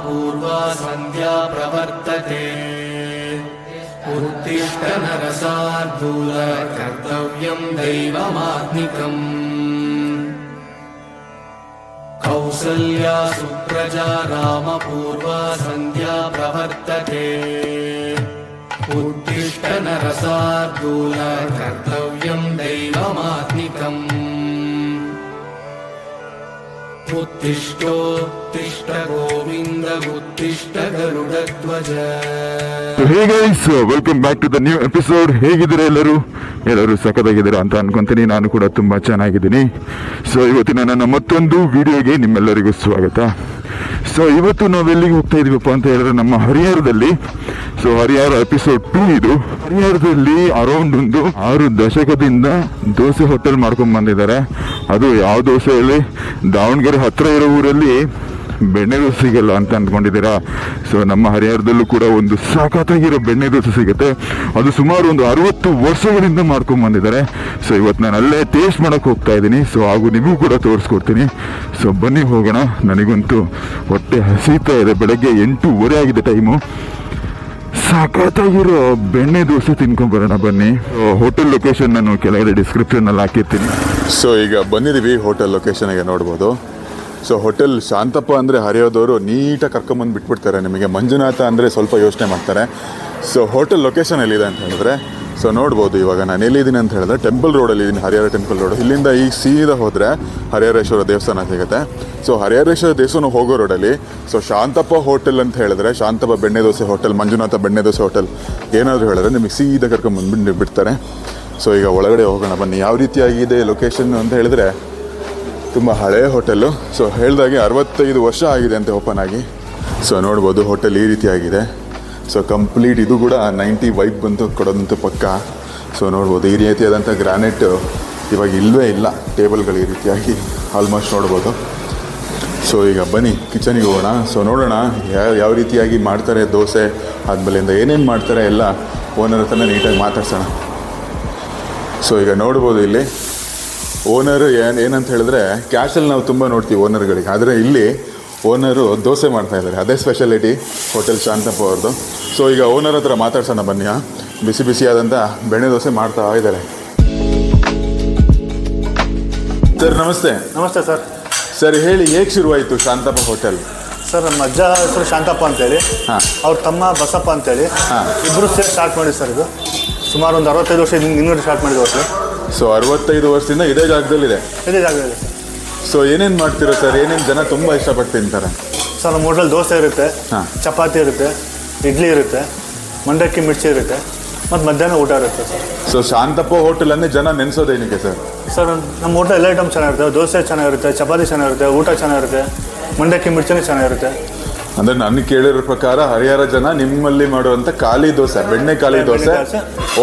पूर्वा सन्ध्या प्रवर्तते उत्तिष्ठ नरसार्दूल कर्तव्यं दैवमात्मिकम् कौसल्या सुप्रजा रामपूर्वा सन्ध्या प्रवर्तते उत्तिष्ठ नरसार्दूल कर्तव्यं दैवमात्मिकम् उत्तिष्ठोत्तिष्ठ गोविन्द उत्तिष्ठ गरुडध्वज. Hey guys, welcome back to the new episode. ಹೇಗಿದ್ದೀರಾ ಎಲ್ಲರೂ ಸಖತ್ತಾಗಿದ್ದೀರಾ ಅಂತ ಅನ್ಕೊಂತೀನಿ. ನಾನು ಕೂಡ ತುಂಬ ಚೆನ್ನಾಗಿದ್ದೀನಿ. ಸೊ ಇವತ್ತಿನ ನನ್ನ ಮತ್ತೊಂದು ವಿಡಿಯೋಗೆ ನಿಮ್ಮೆಲ್ಲರಿಗೂ ಸ್ವಾಗತ. ಸೊ ಇವತ್ತು ನಾವು ಎಲ್ಲಿಗೆ ಹೋಗ್ತಾ ಇದೀವಪ್ಪ ಅಂತ ಹೇಳಿದ್ರೆ ನಮ್ಮ ಹರಿಹರದಲ್ಲಿ. ಸೊ ಹರಿಹರ ಎಪಿಸೋಡ್ 2 ಇದು. ಹರಿಹರದಲ್ಲಿ ಅರೌಂಡ್ ಒಂದು 6 ದಶಕದಿಂದ ದೋಸೆ ಹೋಟೆಲ್ ಮಾಡ್ಕೊಂಡು ಬಂದಿದ್ದಾರೆ. ಅದು ಯಾವ ದೋಸೆ ಹೇಳಿ, ದಾವಣಗೆರೆ ಹತ್ರ ಇರೋ ಊರಲ್ಲಿ ಬೆಣ್ಣೆ ದೋಸೆ ಸಿಗಲ್ಲ ಅಂತ ಅಂದ್ಕೊಂಡಿದ್ದೀರಾ? ಸೊ ನಮ್ಮ ಹರಿಹರದಲ್ಲೂ ಕೂಡ ಒಂದು ಸಾಕಾಗಿರೋ ಬೆಣ್ಣೆ ದೋಸೆ ಸಿಗುತ್ತೆ. ಅದು ಸುಮಾರು ಒಂದು 60 ವರ್ಷಗಳಿಂದ ಮಾಡ್ಕೊಂಡು ಬಂದಿದ್ದಾರೆ. ಸೊ ಇವತ್ತು ನಾನು ಅಲ್ಲೇ ಟೇಸ್ಟ್ ಮಾಡೋಕ್ಕೆ ಹೋಗ್ತಾ ಇದ್ದೀನಿ. ಸೊ ಹಾಗೂ ನಿಮಗೂ ಕೂಡ ತೋರಿಸ್ಕೊಡ್ತೀನಿ. ಸೊ ಬನ್ನಿ ಹೋಗೋಣ. ನನಗಂತೂ ಹೊಟ್ಟೆ ಹಸಿತಾ ಇದೆ. ಬೆಳಗ್ಗೆ 8:30 ಆಗಿದೆ ಟೈಮು. ಸಾಕಾಗಿರೋ ಬೆಣ್ಣೆ ದೋಸೆ ತಿನ್ಕೊಂಡ್ಬರೋಣ ಬನ್ನಿ. ಹೋಟೆಲ್ ಲೊಕೇಶನ್ ನಾನು ಕೆಳಗಡೆ ಡಿಸ್ಕ್ರಿಪ್ಷನಲ್ಲಿ ಹಾಕಿರ್ತೀನಿ. ಸೊ ಈಗ ಬಂದಿದ್ದೀವಿ ಹೋಟೆಲ್ ಲೊಕೇಶನ್ಗೆ, ನೋಡ್ಬೋದು. ಸೊ ಹೋಟೆಲ್ ಶಾಂತಪ್ಪ ಅಂದರೆ ಹರಿಯೋದವರು ನೀಟಾಗಿ ಕರ್ಕೊಂಬಂದು ಬಿಟ್ಬಿಡ್ತಾರೆ ನಿಮಗೆ. ಮಂಜುನಾಥ ಅಂದರೆ ಸ್ವಲ್ಪ ಯೋಚನೆ ಮಾಡ್ತಾರೆ. ಸೊ ಹೋಟೆಲ್ ಲೊಕೇಶನ್ ಎಲ್ಲಿದೆ ಅಂತ ಹೇಳಿದ್ರೆ, ಸೊ ನೋಡ್ಬೋದು ಇವಾಗ ನಾನು ಎಲ್ಲಿದ್ದೀನಿ ಅಂತ ಹೇಳಿದ್ರೆ ಟೆಂಪಲ್ ರೋಡಲ್ಲಿ ಇದ್ದೀನಿ, ಹರಿಹರ ಟೆಂಪಲ್ ರೋಡ್. ಇಲ್ಲಿಂದ ಈಗ ಸೀದಾ ಹೋದರೆ ಹರಿಹರೇಶ್ವರ ದೇವಸ್ಥಾನ ಸಿಗುತ್ತೆ. ಸೊ ಹರಿಹರೇಶ್ವರ ದೇವಸ್ಥಾನ ಹೋಗೋ ರೋಡಲ್ಲಿ ಸೊ ಶಾಂತಪ್ಪ ಹೋಟೆಲ್ ಅಂತ ಹೇಳಿದ್ರೆ, ಶಾಂತಪ್ಪ ಬೆಣ್ಣೆ ದೋಸೆ ಹೋಟೆಲ್, ಮಂಜುನಾಥ ಬೆಣ್ಣೆ ದೋಸೆ ಹೋಟೆಲ್ ಏನಾದರೂ ಹೇಳಿದ್ರೆ ನಿಮಗೆ ಸೀದಾ ಕರ್ಕೊಂಬಂದು ಬಿಡ್ತಾರೆ. ಸೊ ಈಗ ಒಳಗಡೆ ಹೋಗೋಣ ಬನ್ನಿ. ಯಾವ ರೀತಿಯಾಗಿದೆ ಲೊಕೇಶನ್ ಅಂತ ಹೇಳಿದ್ರೆ, ತುಂಬ ಹಳೆಯ ಹೋಟೆಲ್ಲು. ಸೊ ಹೇಳಿದಾಗೆ 65 ವರ್ಷ ಆಗಿದೆ ಅಂತೆ ಓಪನ್ ಆಗಿ. ಸೊ ನೋಡ್ಬೋದು ಹೋಟೆಲ್ ಈ ರೀತಿಯಾಗಿದೆ. ಸೊ ಕಂಪ್ಲೀಟ್ ಇದು ಕೂಡ 90 ವೈಬ್ ಬಂತು ಕೊಡೋದಂತೂ ಪಕ್ಕ. ಸೊ ನೋಡ್ಬೋದು ಈ ರೀತಿಯಾದಂಥ ಗ್ರಾನೈಟ್ ಇವಾಗ ಇಲ್ಲವೇ ಇಲ್ಲ. ಟೇಬಲ್ಗಳು ಈ ರೀತಿಯಾಗಿ ಆಲ್ಮೋಸ್ಟ್ ನೋಡ್ಬೋದು. ಸೊ ಈಗ ಬನ್ನಿ ಕಿಚನಿಗೆ ಹೋಗೋಣ. ಸೊ ನೋಡೋಣ ಯಾವ ರೀತಿಯಾಗಿ ಮಾಡ್ತಾರೆ ದೋಸೆ, ಆದಮೇಲಿಂದ ಏನೇನು ಮಾಡ್ತಾರೆ ಎಲ್ಲ ಓನರ್ ಹತ್ರನೇ ನೀಟಾಗಿ ಮಾತಾಡ್ಸೋಣ. ಸೊ ಈಗ ನೋಡ್ಬೋದು ಇಲ್ಲಿ ಓನರ್ ಏನಂತ ಹೇಳಿದ್ರೆ, ಕ್ಯಾಶಲ್ಲಿ ನಾವು ತುಂಬ ನೋಡ್ತೀವಿ ಓನರ್ಗಳಿಗೆ, ಆದರೆ ಇಲ್ಲಿ ಓನರು ದೋಸೆ ಮಾಡ್ತಾಯಿದ್ದಾರೆ. ಅದೇ ಸ್ಪೆಷಾಲಿಟಿ ಹೋಟೆಲ್ ಶಾಂತಪ್ಪ ಅವ್ರದ್ದು. ಸೊ ಈಗ ಓನರ್ ಹತ್ರ ಮಾತಾಡ್ಸೋಣ ಬನ್ನಿ. ಬಿಸಿ ಬಿಸಿಯಾದಂಥ ಬೆಣ್ಣೆ ದೋಸೆ ಮಾಡ್ತಾ ಇದ್ದಾರೆ. ಸರ್ ನಮಸ್ತೆ. ನಮಸ್ತೆ ಸರ್. ಸರ್ ಹೇಳಿ, ಹೇಗೆ ಶುರುವಾಯಿತು ಶಾಂತಪ್ಪ ಹೋಟೆಲ್? ಸರ್ ನಮ್ಮ ಅಜ್ಜ ಹೆಸರು ಶಾಂತಪ್ಪ ಅಂತೇಳಿ, ಅವ್ರ ತಮ್ಮ ಬಸಪ್ಪ ಅಂತೇಳಿ, ಇಬ್ಬರು ಸೇರಿ ಸ್ಟಾರ್ಟ್ ಮಾಡಿ ಸರ್. ಇದು ಸುಮಾರು ಒಂದು 65 ವರ್ಷ ಇನ್ನೂರು ಸ್ಟಾರ್ಟ್ ಮಾಡಿದ ಹೋಟ್ಲು. ಸೊ 65 ವರ್ಷದಿಂದ ಇದೇ ಜಾಗದಲ್ಲಿದೆ. ಇದೇ ಜಾಗದಲ್ಲಿ ಸರ್. ಸೊ ಏನೇನು ಮಾಡ್ತೀರೋ ಸರ್? ಏನೇನು ಜನ ತುಂಬ ಇಷ್ಟಪಟ್ಟು ತಿಂತಾರೆ ಸರ್? ನಮ್ಮ ಹೋಟೆಲ್ ದೋಸೆ ಇರುತ್ತೆ, ಚಪಾತಿ ಇರುತ್ತೆ, ಇಡ್ಲಿ ಇರುತ್ತೆ, ಮಂಡಕ್ಕಿ ಮಿರ್ಚಿ ಇರುತ್ತೆ, ಮತ್ತು ಮಧ್ಯಾಹ್ನ ಊಟ ಇರುತ್ತೆ ಸರ್. ಸೊ ಶಾಂತಪ್ಪ ಹೋಟೆಲ್ ಅಂದರೆ ಜನ ನೆನೆಸೋದೇನಕ್ಕೆ ಸರ್? ಸರ್ ನಮ್ಮ ಹೋಟೆಲ್ ಎಲ್ಲ ಐಟಮ್ ಚೆನ್ನಾಗಿರುತ್ತೆ. ದೋಸೆ ಚೆನ್ನಾಗಿರುತ್ತೆ, ಚಪಾತಿ ಚೆನ್ನಾಗಿರುತ್ತೆ, ಊಟ ಚೆನ್ನಾಗಿರುತ್ತೆ, ಮಂಡಕ್ಕಿ ಮಿರ್ಚಿನೂ ಚೆನ್ನಾಗಿರುತ್ತೆ. ಅಂದರೆ ನನಗೆ ಕೇಳಿರೋ ಪ್ರಕಾರ ಹರಿಹರ ಜನ ನಿಮ್ಮಲ್ಲಿ ಮಾಡುವಂಥ ಖಾಲಿ ದೋಸೆ, ಬೆಣ್ಣೆ ಖಾಲಿ dosa,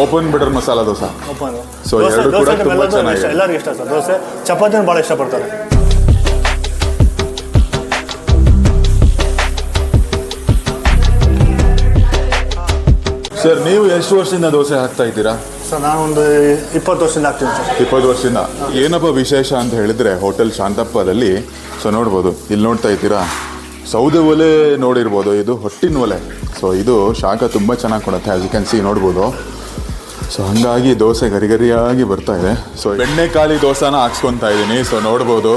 open butter masala dosa. So ಎರಡು ಕೂಡ ತುಂಬ ಚೆನ್ನಾಗಿದೆ. ಎಲ್ಲರಿಗೂ ಇಷ್ಟ ಸರ್. ದೋಸೆ ಚಪಾತಿನ ಭಾಳ ಇಷ್ಟಪಡ್ತಾರೆ. ಸರ್ ನೀವು ಎಷ್ಟು ವರ್ಷದಿಂದ ದೋಸೆ ಹಾಕ್ತಾ ಇದ್ದೀರಾ? ಸರ್ ನಾನು ಒಂದು 20 ವರ್ಷದಿಂದ ಹಾಕ್ತೀನಿ ಸರ್. 20 ವರ್ಷದಿಂದ. ಏನಪ್ಪ ವಿಶೇಷ ಅಂತ ಹೇಳಿದರೆ ಹೋಟೆಲ್ ಶಾಂತಪ್ಪದಲ್ಲಿ, ಸೊ ನೋಡ್ಬೋದು ಇಲ್ಲಿ ನೋಡ್ತಾ ಇದ್ದೀರಾ, ಸೌದೆ ಒಲೆ ನೋಡಿರ್ಬೋದು, ಇದು ಹೊಟ್ಟಿನ ಒಲೆ. ಸೊ ಇದು ಶಾಖ ತುಂಬ ಚೆನ್ನಾಗಿ ಕೊಡುತ್ತೆ, ಆಸ್ ಯು ಕ್ಯಾನ್ ಸಿ ನೋಡ್ಬೋದು. ಸೊ ಹಾಗಾಗಿ ದೋಸೆ ಗರಿಗರಿಯಾಗಿ ಬರ್ತಾ ಇದೆ. ಸೊ ಬೆಣ್ಣೆ ಖಾಲಿ ದೋಸೆನ ಹಾಕ್ಸ್ಕೊತಾ ಇದ್ದೀನಿ. ಸೊ ನೋಡ್ಬೋದು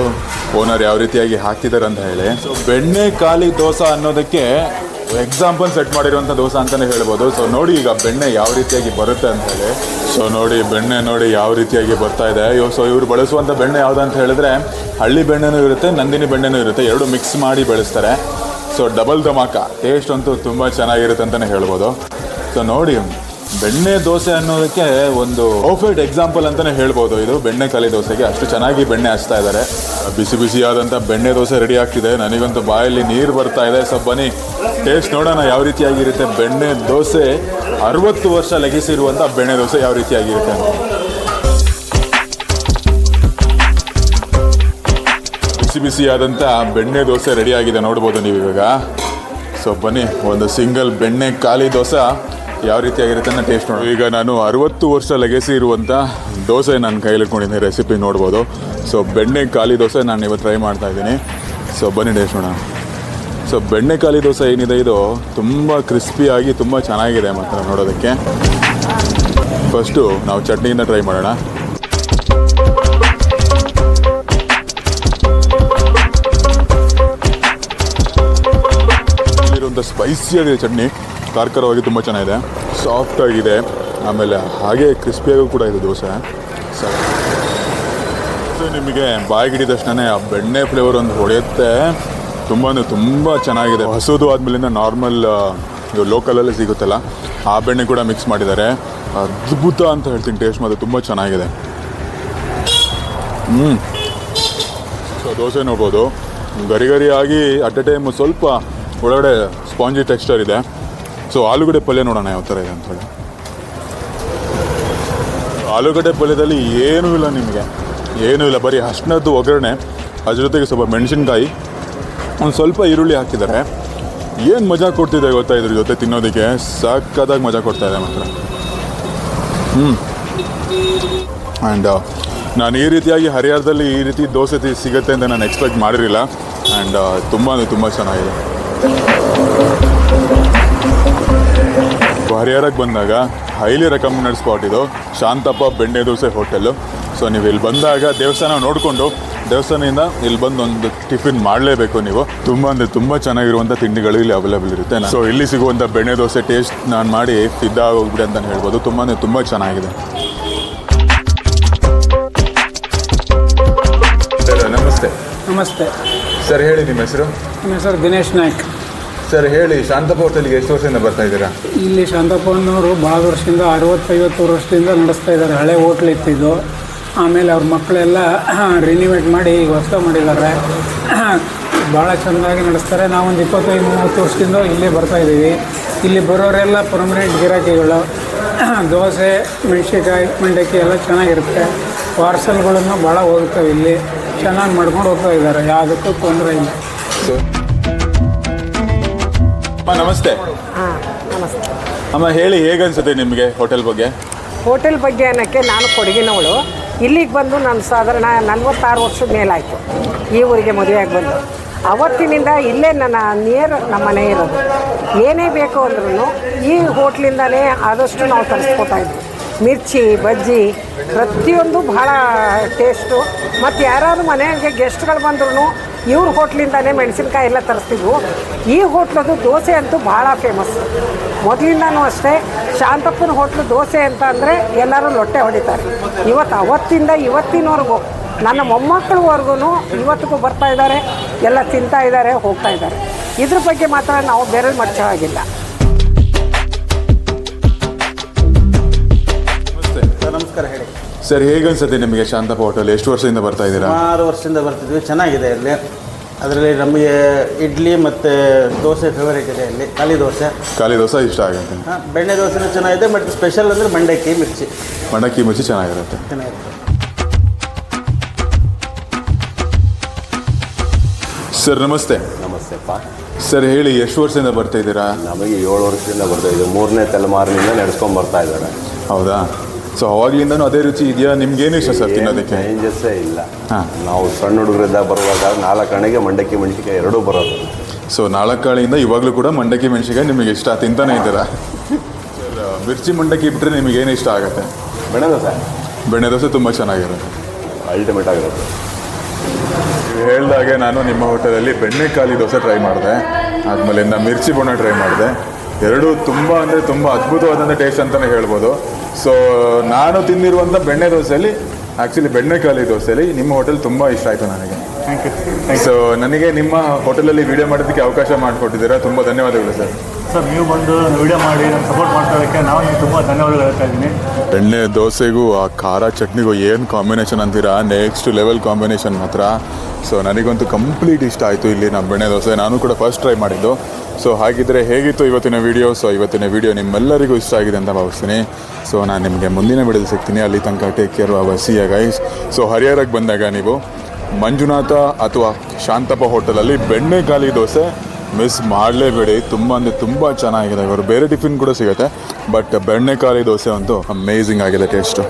ಓನರ್ ಯಾವ ರೀತಿಯಾಗಿ ಹಾಕ್ತಿದ್ದಾರೆ ಅಂತ ಹೇಳಿ. ಸೊ ಬೆಣ್ಣೆ ಖಾಲಿ ದೋಸೆ ಅನ್ನೋದಕ್ಕೆ ಎಕ್ಸಾಂಪಲ್ ಸೆಟ್ ಮಾಡಿರುವಂಥ ದೋಸೆ ಅಂತಲೇ ಹೇಳ್ಬೋದು. ಸೊ ನೋಡಿ ಈಗ ಬೆಣ್ಣೆ ಯಾವ ರೀತಿಯಾಗಿ ಬರುತ್ತೆ ಅಂತ ಹೇಳಿ. ಸೊ ನೋಡಿ ಬೆಣ್ಣೆ ನೋಡಿ ಯಾವ ರೀತಿಯಾಗಿ ಬರ್ತಾ ಇದೆ. ಸೊ ಇವರು ಬಳಸುವಂಥ ಬೆಣ್ಣೆ ಯಾವುದಂತ ಹೇಳಿದ್ರೆ, ಹಳ್ಳಿ ಬೆಣ್ಣೆನೂ ಇರುತ್ತೆ, ನಂದಿನಿ ಬೆಣ್ಣೆನೂ ಇರುತ್ತೆ, ಎರಡು ಮಿಕ್ಸ್ ಮಾಡಿ ಬೆಳೆಸ್ತಾರೆ. So double dhamaka. ಟೇಸ್ಟ್ ಅಂತೂ ತುಂಬ ಚೆನ್ನಾಗಿರುತ್ತೆ ಅಂತಲೇ ಹೇಳ್ಬೋದು. ಸೊ ನೋಡಿ ಬೆಣ್ಣೆ ದೋಸೆ ಅನ್ನೋದಕ್ಕೆ ಒಂದು ಪರ್ಫೆಕ್ಟ್ ಎಕ್ಸಾಂಪಲ್ ಅಂತಲೇ ಹೇಳ್ಬೋದು ಇದು ಬೆಣ್ಣೆ ಖಾಲಿ ದೋಸೆಗೆ. ಅಷ್ಟು ಚೆನ್ನಾಗಿ ಬೆಣ್ಣೆ ಹಚ್ತಾ ಇದ್ದಾರೆ. ಬಿಸಿ ಬಿಸಿಯಾದಂಥ ಬೆಣ್ಣೆ ದೋಸೆ ರೆಡಿ ಆಗ್ತಿದೆ. ನನಗಂತೂ ಬಾಯಲ್ಲಿ ನೀರು ಬರ್ತಾ ಇದೆ. ಸೊ ಬನ್ನಿ ಟೇಸ್ಟ್ ನೋಡೋಣ ಯಾವ ರೀತಿಯಾಗಿರುತ್ತೆ ಬೆಣ್ಣೆ ದೋಸೆ. 60 ವರ್ಷ ಲೆಗಿಸಿರುವಂಥ ಬೆಣ್ಣೆ ದೋಸೆ ಯಾವ ರೀತಿಯಾಗಿರುತ್ತೆ ಅಂತ. ಬಿಸಿ ಬಿಸಿಯಾದಂಥ ಬೆಣ್ಣೆ ದೋಸೆ ರೆಡಿಯಾಗಿದೆ, ನೋಡ್ಬೋದು ನೀವು ಇವಾಗ. ಸೊ ಬನ್ನಿ ಒಂದು ಸಿಂಗಲ್ ಬೆಣ್ಣೆ ಖಾಲಿ ದೋಸೆ ಯಾವ ರೀತಿಯಾಗಿರುತ್ತೆ ಅನ್ನೋ ಟೇಸ್ಟ್ ನೋಡಿ. ಈಗ ನಾನು 60 ವರ್ಷ ಲೆಗೆಸಿ ಇರುವಂಥ ದೋಸೆ ನನ್ನ ಕೈಯಲ್ಲಿ ಇಟ್ಕೊಂಡಿದ್ದೀನಿ. ರೆಸಿಪಿ ನೋಡ್ಬೋದು. ಸೊ ಬೆಣ್ಣೆ ಖಾಲಿ ದೋಸೆ ನಾನು ಇವತ್ತು ಟ್ರೈ ಮಾಡ್ತಾಯಿದ್ದೀನಿ. ಸೊ ಬನ್ನಿ ಟೇಸ್ಟ್ ಮಾಡೋಣ. ಸೊ ಬೆಣ್ಣೆಕಾಲಿ ದೋಸೆ ಏನಿದೆ ಇದು ತುಂಬ ಕ್ರಿಸ್ಪಿಯಾಗಿ ತುಂಬ ಚೆನ್ನಾಗಿದೆ ಮಾತ್ರ ನೋಡೋದಕ್ಕೆ. ಫಸ್ಟು ನಾವು ಚಟ್ನಿಯಿಂದ ಟ್ರೈ ಮಾಡೋಣ. ಇಲ್ಲಿರುವಂಥ ಸ್ಪೈಸಿಯಾಗಿದೆ ಚಟ್ನಿ, ಖಾರವಾಗಿ ತುಂಬ ಚೆನ್ನಾಗಿದೆ, ಸಾಫ್ಟಾಗಿದೆ, ಆಮೇಲೆ ಹಾಗೆ ಕ್ರಿಸ್ಪಿಯಾಗೂ ಕೂಡ ಇದೆ ದೋಸೆ. ಸೊ ನಿಮಗೆ ಬಾಯಿಗೆ ಹಿಡಿದ ತಕ್ಷಣ ಆ ಬೆಣ್ಣೆ ಫ್ಲೇವರ್ ಒಂದು ಹೊಡೆಯುತ್ತೆ. ತುಂಬ ಅಂದರೆ ತುಂಬ ಚೆನ್ನಾಗಿದೆ. ಹಸುದು ಆದಮೇಲಿಂದ ನಾರ್ಮಲ್ ಇದು ಲೋಕಲಲ್ಲಿ ಸಿಗುತ್ತಲ್ಲ ಆ ಬೆಣ್ಣೆ ಕೂಡ ಮಿಕ್ಸ್ ಮಾಡಿದ್ದಾರೆ. ಅದ್ಭುತ ಅಂತ ಹೇಳ್ತೀನಿ, ಟೇಸ್ಟ್ ಮಾತ್ರ ತುಂಬ ಚೆನ್ನಾಗಿದೆ. ಸೊ ದೋಸೆ ನೋಡ್ಬೋದು ಗರಿಗರಿಯಾಗಿ ಅಟ್ ಎ ಟೈಮ್ ಸ್ವಲ್ಪ ಒಳಗಡೆ ಸ್ಪಾಂಜಿ ಟೆಕ್ಸ್ಚರ್ ಇದೆ. ಸೊ ಆಲೂಗಡ್ಡೆ ಪಲ್ಯ ನೋಡೋಣ ಯಾವ ಥರ ಇದೆ ಅಂಥೇಳಿ. ಆಲೂಗಡ್ಡೆ ಪಲ್ಯದಲ್ಲಿ ಏನೂ ಇಲ್ಲ, ನಿಮಗೆ ಏನೂ ಇಲ್ಲ, ಬರೀ ಅಷ್ಟನದ್ದು ಒಗ್ಗರಣೆ, ಅದ್ರ ಜೊತೆಗೆ ಸ್ವಲ್ಪ ಮೆಣಸಿನ್ಕಾಯಿ, ಒಂದು ಸ್ವಲ್ಪ ಈರುಳ್ಳಿ ಹಾಕಿದ್ದಾರೆ. ಏನು ಮಜಾ ಕೊಡ್ತಿದೆ ಗೊತ್ತಾ ಇದ್ರ ಜೊತೆ ತಿನ್ನೋದಕ್ಕೆ, ಸಕ್ಕತ್ತಾಗಿ ಮಜಾ ಕೊಡ್ತಾಯಿದೆ ಮಾತ್ರ. ಆ್ಯಂಡ್ ನಾನು ಈ ರೀತಿಯಾಗಿ ಹರಿಹರದಲ್ಲಿ ಈ ರೀತಿ ದೋಸೆ ಸಿಗುತ್ತೆ ಅಂತ ನಾನು ಎಕ್ಸ್ಪೆಕ್ಟ್ ಮಾಡಿರಲಿಲ್ಲ. ಆ್ಯಂಡ್ ತುಂಬ ಅಂದರೆ ತುಂಬ ಚೆನ್ನಾಗಿದೆ. ಹರಿಹರಕ್ಕೆ ಬಂದಾಗ ಹೈಲಿ ರೆಕಮೆಂಡೆಡ್ ಸ್ಪಾಟ್ ಇದು, ಶಾಂತಪ್ಪ ಬೆಣ್ಣೆ ದೋಸೆ ಹೋಟೆಲ್ಲು. ಸೊ ನೀವು ಇಲ್ಲಿ ಬಂದಾಗ ದೇವಸ್ಥಾನ ನೋಡಿಕೊಂಡು ದೇವಸ್ಥಾನದಿಂದ ಇಲ್ಲಿ ಬಂದು ಒಂದು ಟಿಫಿನ್ ಮಾಡಲೇಬೇಕು ನೀವು. ತುಂಬ ಅಂದರೆ ತುಂಬ ಚೆನ್ನಾಗಿರುವಂಥ ತಿಂಡಿಗಳು ಇಲ್ಲಿ ಅವೈಲೇಬಲ್ ಇರುತ್ತೆ. ಸೊ ಇಲ್ಲಿ ಸಿಗುವಂಥ ಬೆಣ್ಣೆ ದೋಸೆ ಟೇಸ್ಟ್ ನಾನು ಮಾಡಿ ಫಿದಾ ಹೋಗ್ಬಿಡಿ ಅಂತಲೇ ಹೇಳ್ಬೋದು. ತುಂಬ ಅಂದರೆ ತುಂಬ ಚೆನ್ನಾಗಿದೆ. ಸರ್ ನಮಸ್ತೆ. ನಮಸ್ತೆ ಸರ್ ಹೇಳಿ ನಿಮ್ಮ ಹೆಸರು? ನನ್ನ ಹೆಸರು ದಿನೇಶ್ ನಾಯ್ಕ್. ಸರ್ ಹೇಳಿ, ಶಾಂತಪ್ಪ ಹೋಟೆಲ್ಗೆ ಎಷ್ಟು ವರ್ಷದಿಂದ ಬರ್ತಾ ಇದ್ದೀರಾ? ಇಲ್ಲಿ ಶಾಂತಪ್ಪನವರು ಭಾಳ ವರ್ಷದಿಂದ 60-50 ವರ್ಷದಿಂದ ನಡೆಸ್ತಾ ಇದ್ದಾರೆ. ಹಳೆ ಹೋಟ್ಲ್ ಇತ್ತಿದ್ದು, ಆಮೇಲೆ ಅವ್ರ ಮಕ್ಕಳೆಲ್ಲ ರಿನಿವೇಟ್ ಮಾಡಿ ಈಗ ಹೊಸ ಮಾಡಿದ್ದಾರೆ. ಭಾಳ ಚೆಂದಾಗಿ ನಡೆಸ್ತಾರೆ. ನಾವೊಂದು 25-30 ವರ್ಷದಿಂದ ಇಲ್ಲೇ ಬರ್ತಾಯಿದ್ದೀವಿ. ಇಲ್ಲಿ ಬರೋರೆಲ್ಲ ಪರ್ಮನೆಂಟ್ ಗಿರಾಕಿಗಳು. ದೋಸೆ, ಮೆಣಸಿನ್ಕಾಯಿ, ಮಂಡಕ್ಕಿ ಎಲ್ಲ ಚೆನ್ನಾಗಿರುತ್ತೆ. ಪಾರ್ಸಲ್ಗಳನ್ನು ಭಾಳ ಹೋಗ್ತವೆ. ಇಲ್ಲಿ ಚೆನ್ನಾಗಿ ಮಾಡ್ಕೊಂಡು ಹೋಗ್ತಾ ಇದ್ದಾರೆ, ಯಾವುದಕ್ಕೂ ತೊಂದರೆ ಇಲ್ಲ. ಅಮ್ಮ ನಮಸ್ತೆ. ಹಾಂ ನಮಸ್ತೆ. ಅಮ್ಮ ಹೇಳಿ, ಹೇಗನ್ಸುತ್ತೆ ನಿಮಗೆ ಹೋಟೆಲ್ ಬಗ್ಗೆ? ಹೋಟೆಲ್ ಬಗ್ಗೆ ಅನ್ನೋಕ್ಕೆ ನಾನು ಕೊಡಗಿನವಳು. ಇಲ್ಲಿಗೆ ಬಂದು ನಾನು ಸಾಧಾರಣ 46 ವರ್ಷದ ಮೇಲಾಯಿತು ಈ ಊರಿಗೆ ಮದುವೆಯಾಗಿ ಬಂದು. ಅವತ್ತಿನಿಂದ ಇಲ್ಲೇ ನನ್ನ ನಮ್ಮ ಮನೆ ಇರೋದು. ಏನೇ ಬೇಕು ಅಂದ್ರೂ ಈ ಹೋಟ್ಲಿಂದಲೇ ಆದಷ್ಟು ನಾವು ತರಿಸ್ಕೊತಾ ಇದ್ವಿ. ಮಿರ್ಚಿ, ಬಜ್ಜಿ ಪ್ರತಿಯೊಂದು ಭಾಳ ಟೇಸ್ಟು. ಮತ್ತು ಯಾರಾದರೂ ಮನೆಗೆ ಗೆಸ್ಟ್ಗಳು ಬಂದ್ರೂ ಇವ್ರ ಹೋಟ್ಲಿಂದಲೇ ಮೆಣಸಿನ್ಕಾಯಿ ಎಲ್ಲ ತರಿಸ್ತಿದ್ವು. ಈ ಹೋಟ್ಲದು ದೋಸೆ ಅಂತೂ ಭಾಳ ಫೇಮಸ್. ಮೊದಲಿಂದನೂ ಅಷ್ಟೇ ಶಾಂತಪ್ಪನ ಹೋಟ್ಲು ದೋಸೆ ಅಂತ ಅಂದರೆ ಎಲ್ಲರೂ ಲೊಟ್ಟೆ ಹೊಡಿತಾರೆ. ಅವತ್ತಿಂದ ಇವತ್ತಿನವರೆಗೂ ನನ್ನ ಮೊಮ್ಮಕ್ಕಳವರೆಗೂ ಇವತ್ತಿಗೂ ಬರ್ತಾ ಇದ್ದಾರೆ, ಎಲ್ಲ ತಿಂತಾ ಇದ್ದಾರೆ, ಹೋಗ್ತಾ ಇದ್ದಾರೆ. ಇದ್ರ ಬಗ್ಗೆ ಮಾತ್ರ ನಾವು ಬೇರೆ ಮಚ್ಚವಾಗಿಲ್ಲ. ನಮಸ್ಕಾರ. ಹೇಳಿ ಸರ್, ಹೇಗನ್ಸುತ್ತೆ ನಿಮಗೆ ಶಾಂತಪ್ಪ ಹೋಟೆಲ್? ಎಷ್ಟು ವರ್ಷದಿಂದ ಬರ್ತಾ ಇದ್ದೀರಾ? 6 ವರ್ಷದಿಂದ ಬರ್ತಿದ್ವಿ. ಚೆನ್ನಾಗಿದೆ ಇಲ್ಲಿ. ಅದರಲ್ಲಿ ನಮಗೆ ಇಡ್ಲಿ ಮತ್ತು ದೋಸೆ ಫೇವರೇಟ್ ಇದೆ ಇಲ್ಲಿ. ಖಾಲಿ ದೋಸೆ ಇಷ್ಟ ಆಗುತ್ತೆ. ಬೆಣ್ಣೆ ದೋಸೆನೂ ಚೆನ್ನಾಗಿದೆ. ಮತ್ತು ಸ್ಪೆಷಲ್ ಅಂದರೆ ಮಂಡಕ್ಕಿ ಮಿರ್ಚಿ ಚೆನ್ನಾಗಿರುತ್ತೆ. ಸರ್ ನಮಸ್ತೆ. ನಮಸ್ತೆಪ್ಪ. ಸರ್ ಹೇಳಿ, ಎಷ್ಟು ವರ್ಷದಿಂದ ಬರ್ತಾ ಇದ್ದೀರಾ? ನಮಗೆ 7 ವರ್ಷದಿಂದ ಬರ್ತಾ ಇದ್ದೀವಿ. 3ನೇ ತಲೆಮಾರಿನಿಂದ ನಡೆಸ್ಕೊಂಡು ಬರ್ತಾ ಇದ್ದಾರೆ. ಹೌದಾ? ಸೊ ಅವಾಗಲಿಂದನೂ ಅದೇ ರುಚಿ ಇದೆಯಾ? ನಿಮ್ಗೇನು ಇಷ್ಟ ಸರ್ ತಿನ್ನೋದಕ್ಕೆ? ಚೇಂಜಸ್ಸೇ ಇಲ್ಲ. ಹಾಂ, ನಾವು ಸಣ್ಣ ಹುಡುಗರಿಂದ ಬರುವಾಗ 4 ಅಣೆಗೆ ಮಂಡಕ್ಕಿ ಮೆಣಸಿನ್ಕಾಯಿ ಎರಡೂ ಬರೋದು. ಸೊ 4 ಅಣೆಯಿಂದ ಇವಾಗಲೂ ಕೂಡ ಮಂಡಕ್ಕಿ ಮೆಣಸಿನ್ಕಾಯಿ ನಿಮಗೆ ಇಷ್ಟ, ತಿಂತಾನೆ ಇದ್ದೀರಾ? ಸರ್ ಮಿರ್ಚಿ ಮಂಡಕ್ಕಿ ಬಿಟ್ಟರೆ ನಿಮಗೇನು ಇಷ್ಟ ಆಗುತ್ತೆ? ಬೆಣ್ಣೆ ದೋಸೆ ತುಂಬ ಚೆನ್ನಾಗಿರುತ್ತೆ, ಅಲ್ಟಿಮೇಟ್ ಆಗಿರುತ್ತೆ. ನೀವು ಹೇಳ್ದಾಗೆ ನಾನು ನಿಮ್ಮ ಹೋಟೆಲಲ್ಲಿ ಬೆಣ್ಣೆಕಾಲಿ ದೋಸೆ ಟ್ರೈ ಮಾಡಿದೆ, ಆದಮೇಲೆ ಮಿರ್ಚಿ ಬೋಂಡ ಟ್ರೈ ಮಾಡಿದೆ. ಎರಡೂ ತುಂಬ ಅಂದರೆ ತುಂಬ ಅದ್ಭುತವಾದಂಥ ಟೇಸ್ಟ್ ಅಂತಲೇ ಹೇಳ್ಬೋದು. ಸೊ ನಾನು ತಿಂದಿರುವಂಥ ಬೆಣ್ಣೆ ದೋಸೆಯಲ್ಲಿ, ಆ್ಯಕ್ಚುಲಿ ಬೆಣ್ಣೆಕಾಲಿ ದೋಸೆಯಲ್ಲಿ ನಿಮ್ಮ ಹೋಟೆಲ್ ತುಂಬ ಇಷ್ಟ ಆಯಿತು ನನಗೆ. Thank you. ಸೊ ನನಗೆ ನಿಮ್ಮ ಹೋಟೆಲಲ್ಲಿ ವಿಡಿಯೋ ಮಾಡೋದಕ್ಕೆ ಅವಕಾಶ ಮಾಡಿಕೊಟ್ಟಿದ್ದೀರಾ, ತುಂಬ ಧನ್ಯವಾದಗಳು ಸರ್. ಸರ್, ನೀವು ಬಂದು ವಿಡಿಯೋ ಮಾಡಿ ಸಪೋರ್ಟ್ ಮಾಡ್ಕೊಳ್ಳೋಕ್ಕೆ ನಾವು ನಿಮ್ಗೆ ತುಂಬ ಧನ್ಯವಾದಗಳು ಹೇಳ್ತಾ ಇದ್ದೀನಿ. ಬೆಣ್ಣೆ ದೋಸೆಗೂ ಆ ಖಾರ ಚಟ್ನಿಗೂ ಏನು ಕಾಂಬಿನೇಷನ್ ಅಂತೀರಾ, ನೆಕ್ಸ್ಟ್ ಲೆವೆಲ್ ಕಾಂಬಿನೇಷನ್ ಮಾತ್ರ. ಸೊ ನನಗಂತೂ ಕಂಪ್ಲೀಟ್ ಇಷ್ಟ ಆಯಿತು ಇಲ್ಲಿ ನಮ್ಮ ಬೆಣ್ಣೆ ದೋಸೆ. ನಾನು ಕೂಡ ಫಸ್ಟ್ ಟ್ರೈ ಮಾಡಿದ್ದು. ಸೊ ಹಾಗಿದ್ದರೆ ಹೇಗಿತ್ತು ಇವತ್ತಿನ ವೀಡಿಯೋ? ಸೊ ಇವತ್ತಿನ ವೀಡಿಯೋ ನಿಮ್ಮೆಲ್ಲರಿಗೂ ಇಷ್ಟ ಆಗಿದೆ ಅಂತ ಭಾವಿಸ್ತೀನಿ. ಸೊ ನಾನು ನಿಮಗೆ ಮುಂದಿನ ವಿಡಿಯೋದಲ್ಲಿ ಸಿಗ್ತೀನಿ. ಅಲ್ಲಿ ತನಕ take care, see you guys. So ಹರಿಹರಕ್ಕೆ ಬಂದಾಗ ನೀವು ಮಂಜುನಾಥ ಅಥವಾ ಶಾಂತಪ್ಪ ಹೋಟೆಲಲ್ಲಿ ಬೆಣ್ಣೆಕಾಲಿ ದೋಸೆ ಮಿಸ್ ಮಾಡಲೇಬೇಡಿ. ತುಂಬ ಅಂದರೆ ತುಂಬ ಚೆನ್ನಾಗಿದೆ. ಇವರು ಬೇರೆ ಟಿಫಿನ್ ಕೂಡ ಸಿಗುತ್ತೆ, ಬಟ್ ಬೆಣ್ಣೆಕಾಲಿ ದೋಸೆ ಅಂತೂ ಅಮೇಝಿಂಗ್ ಆಗಿದೆ ಟೇಸ್ಟು.